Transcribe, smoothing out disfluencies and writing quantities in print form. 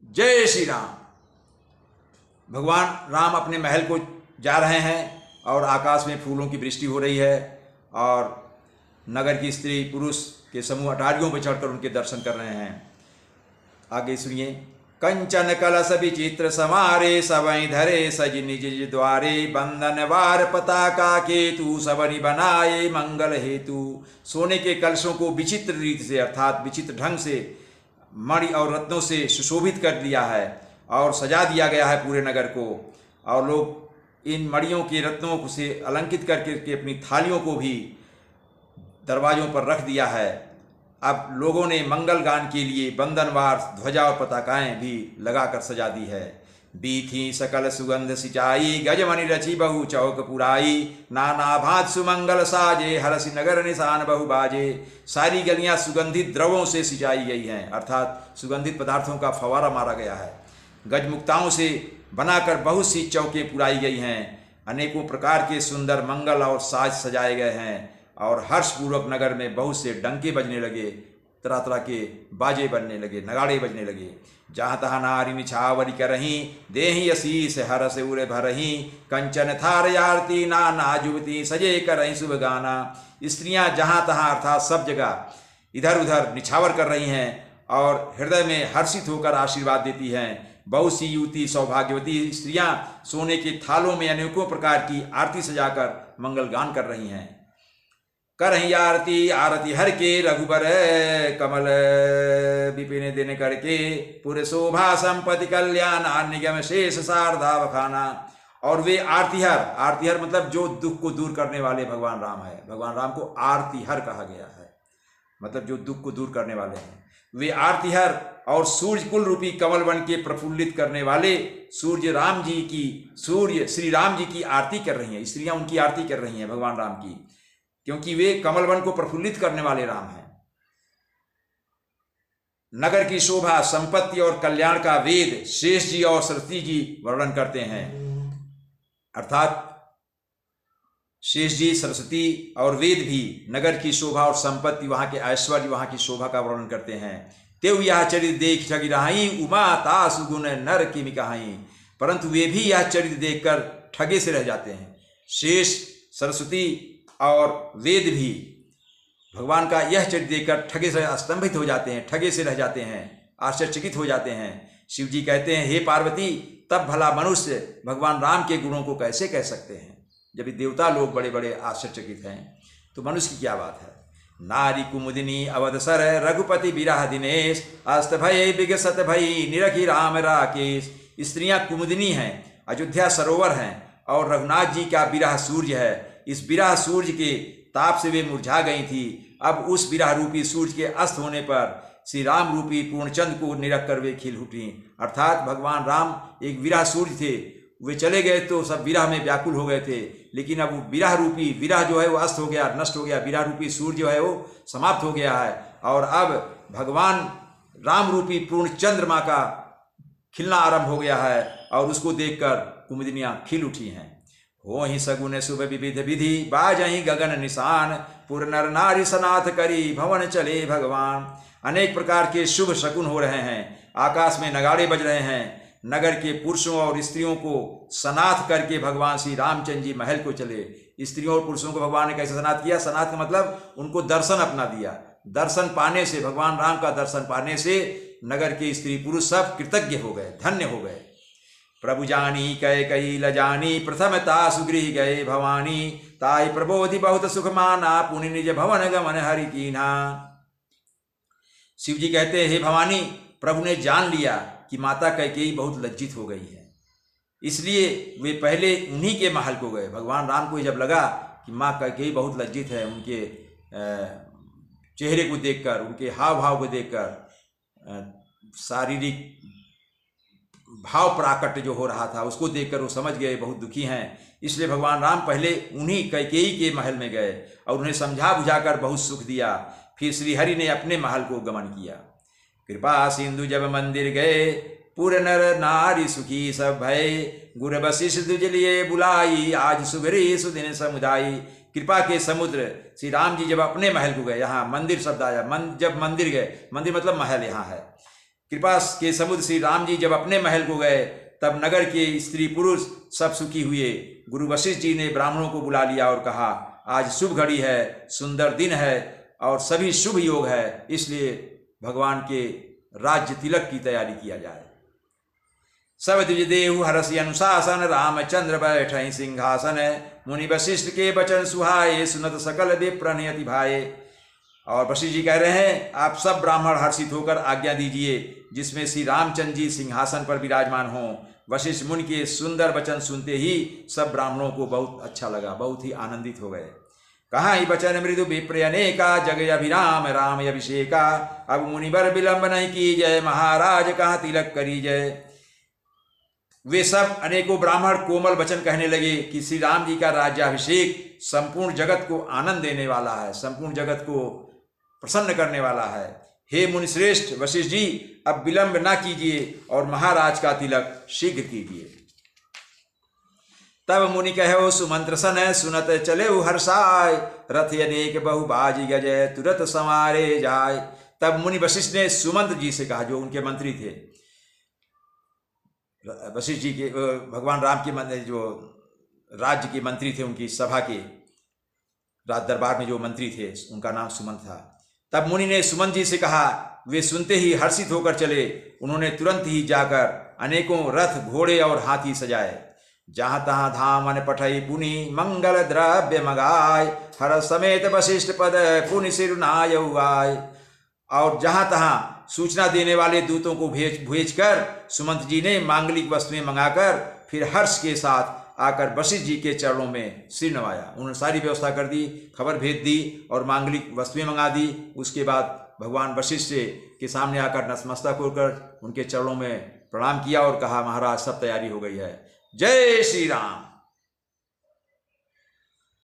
जय श्री राम। भगवान राम अपने महल को जा रहे हैं और आकाश में फूलों की वृष्टि हो रही है और नगर की स्त्री पुरुष के समूह अटारियों पर चढ़कर उनके दर्शन कर रहे हैं। आगे सुनिए। कंचन कलश विचित्र समारे सबई धरे सज निज द्वारे बंधन वार पताका केतु सबनि बनाए मंगल हेतु। सोने के कलशों को विचित्र रीति से अर्थात विचित्र ढंग से मणि और रत्नों से सुशोभित कर दिया है और सजा दिया गया है पूरे नगर को। और लोग इन मणियों के रत्नों से अलंकित करके अपनी थालियों को भी दरवाजों पर रख दिया है। अब लोगों ने मंगल गान के लिए बंधनवार ध्वजा और पताकाएं भी लगाकर सजा दी है। बीथी सकल सुगंध सिंचाई गजमणि रची बहु चौक पुराई नाना भात सुमंगल साजे हरसि नगर निशान बहु बाजे। सारी गलियां सुगंधित द्रवों से सिंचाई गई हैं अर्थात सुगंधित पदार्थों का फवारा मारा गया है। गजमुक्ताओं से बनाकर बहुत सी चौकें पुराई गई हैं। अनेकों प्रकार के सुंदर मंगल और साज सजाए गए हैं और हर्षपूर्वक नगर में बहुत से डंके बजने लगे, तरह तरह के बाजे बनने लगे, नगाड़े बजने लगे। जहाँ तहाँ नारी निछावरी करही देही असीस हरस उरे भरही कंचन थार आरती नाना जुबती सजे करही शुभ गाना। स्त्रियाँ जहाँ तहाँ अर्थात सब जगह इधर उधर निछावर कर रही हैं और हृदय में हर्षित होकर आशीर्वाद देती हैं। बहुत सी युवती सौभाग्यवती स्त्रियाँ सोने के थालों में अनेकों प्रकार की आरती सजाकर मंगल गान कर रही हैं। करही आरती आरती हर के रघुबर कमल विपिन दिन करके पूरे शोभा संपत्ति कल्याण निगम शेष शारदा बखाना। और वे आरतीहर मतलब जो दुख को दूर करने वाले भगवान राम है। भगवान राम को आरतीहर कहा गया है, मतलब जो दुख को दूर करने वाले हैं। वे आरतीहर और सूर्य कुल रूपी कमल बन के प्रफुल्लित करने वाले सूर्य श्री राम जी की आरती कर रही हैं। स्त्रियां उनकी आरती कर रही हैं भगवान राम की, क्योंकि वे कमल वन को प्रफुल्लित करने वाले राम हैं। नगर की शोभा संपत्ति और कल्याण का वेद शेष जी और सरस्वती जी वर्णन करते हैं अर्थात शेष जी सरस्वती और वेद भी नगर की शोभा और संपत्ति, वहां के ऐश्वर्य, वहां की शोभा का वर्णन करते हैं। तेव यह चरित देख ठगी रहाई उमा तासु गुण नर की मिकाई। परंतु वे भी यह चरित देखकर ठगे से रह जाते हैं। शेष सरस्वती और वेद भी भगवान का यह चरित्र देखकर ठगे से स्तंभित हो जाते हैं, ठगे से रह जाते हैं, आश्चर्यचकित हो जाते हैं। शिव जी कहते हैं, हे पार्वती, तब भला मनुष्य भगवान राम के गुणों को कैसे कह सकते हैं? जब देवता लोग बड़े बड़े आश्चर्यचकित हैं तो मनुष्य की क्या बात है। नारी कुमुदिनी अवधसर रघुपति विराह दिनेश अस्त भय विगसत भई निरखी राम राकेश। स्त्रियां कुमुदिनी हैं, अयोध्या सरोवर हैं और रघुनाथ जी का विराह सूर्य है। इस विराह सूर्य के ताप से वे मुरझा गई थी। अब उस विराह रूपी सूर्य के अस्त होने पर श्री राम रूपी पूर्णचंद्र को निरख कर वे खिल उठी। अर्थात भगवान राम एक विराह सूर्य थे, वे चले गए तो सब विराह में व्याकुल हो गए थे। लेकिन अब विराह जो है वो अस्त हो गया, नष्ट हो गया। विराह रूपी सूर्य जो है वो समाप्त हो गया है और अब भगवान राम रूपी पूर्ण चंद्रमा का खिलना आरंभ हो गया है और उसको देखकर कुमुदिनियां खिल उठी हैं। हो ही सगुन शुभ विविध विधि बाजही गगन निशान पुर नर नारी सनाथ करी भवन चले भगवान। अनेक प्रकार के शुभ शकुन हो रहे हैं, आकाश में नगाड़े बज रहे हैं। नगर के पुरुषों और स्त्रियों को सनाथ करके भगवान श्री रामचंद्र जी महल को चले। स्त्रियों और पुरुषों को भगवान ने कैसे सनाथ किया? सनाथ का मतलब उनको दर्शन अपना दिया। दर्शन पाने से, भगवान राम का दर्शन पाने से नगर के स्त्री पुरुष सब कृतज्ञ हो गए, धन्य हो गए। प्रभु जानी कय कई लजानी प्रथमता सुगृह गए भवानी ताई प्रबोधि बहुत सुख माना पुनि निज भवन गमन हरि कीन्हा। शिव जी कहते हैं, हे भवानी, प्रभु ने जान लिया कि माता कैकेयी बहुत लज्जित हो गई है, इसलिए वे पहले उन्हीं के महल को गए। भगवान राम को जब लगा कि माँ कैकेयी बहुत लज्जित है, उनके चेहरे को देखकर, उनके हाव भाव को देखकर, शारीरिक भाव प्राकट्य जो हो रहा था उसको देखकर वो समझ गए बहुत दुखी हैं। इसलिए भगवान राम पहले उन्हीं कैकेयी के महल में गए और उन्हें समझा बुझाकर बहुत सुख दिया। फिर श्रीहरि ने अपने महल को गमन किया। कृपा सिंधु जब मंदिर गए पूरे नर नारी सुखी सब भय गुर वशिष्ठ दुजलिए बुलाई आज सुघरी सुदिन समुदायी। कृपा के समुद्र श्री राम जी जब अपने महल को गए, यहाँ मंदिर शब्द आया, जब मंदिर गए, मंदिर मतलब महल यहाँ है, कृपा के समुद्र श्री राम जी जब अपने महल को गए तब नगर के स्त्री पुरुष सब सुखी हुए। गुरु वशिष्ठ जी ने ब्राह्मणों को बुला लिया और कहा, आज शुभ घड़ी है, सुंदर दिन है और सभी शुभ योग है, इसलिए भगवान के राज्य तिलक की तैयारी किया जाए। सब द्विज देहु हरसि अनुशासन, रामचंद्र बैठहि सिंहासन। मुनि वशिष्ठ के वचन सुहाए, सुनत सकल विप्र नियति भाए। और वशिष्ठ जी कह रहे हैं, आप सब ब्राह्मण हर्षित होकर आज्ञा दीजिए जिसमें श्री रामचंद्र जी सिंहासन पर विराजमान हों। वशिष्ठ मुनि के सुंदर वचन सुनते ही सब ब्राह्मणों को बहुत अच्छा लगा, बहुत ही आनंदित हो गए। कहा ही वचन मृदु विप्र अनेका, जग अभिराम राम अभिषेका। अब मुनिवर विलंब नहीं की जय, महाराज कहाँ तिलक करी जय। वे सब अनेकों ब्राह्मण कोमल वचन कहने लगे कि श्री राम जी का राज्याभिषेक संपूर्ण जगत को आनंद देने वाला है, संपूर्ण जगत को प्रसन्न करने वाला है। हे मुनिश्रेष्ठ वशिष्ठ जी, अब विलंब ना कीजिए और महाराज का तिलक शीघ्र कीजिए। तब मुनि कहो सुमंत्र सन, सुनत चले हर्षाय। रथ अनेक बहुबाजी गजय, तुरत संवारे जाय। तब मुनि वशिष्ठ ने सुमंत्र जी से कहा, जो उनके मंत्री थे, वशिष्ठ जी के भगवान राम के जो राज्य के मंत्री थे, उनकी सभा के राज दरबार में जो मंत्री थे उनका नाम सुमंत था। तब मुनि ने सुमंत जी से कहा, वे सुनते ही हर्षित होकर चले। उन्होंने तुरंत ही जाकर अनेकों रथ घोड़े और हाथी सजाए। जहाँ तहाँ धाम अन पठई पुनि, मंगल द्रव्य मगाय। हर समेत वशिष्ठ पद पुनि सिरुनाय आय। और जहाँ तहाँ सूचना देने वाले दूतों को भेज कर सुमंत जी ने मांगलिक वस्तुएं मंगाकर फिर हर्ष के साथ आकर वशिष्ठ जी के चरणों में सिर नवाया। उन्होंने सारी व्यवस्था कर दी, खबर भेज दी और मांगलिक वस्तुएं मंगा दी। उसके बाद भगवान वशिष्ठ के सामने आकर नतमस्तक होकर उनके चरणों में प्रणाम किया और कहा, महाराज सब तैयारी हो गई है, जय श्री राम।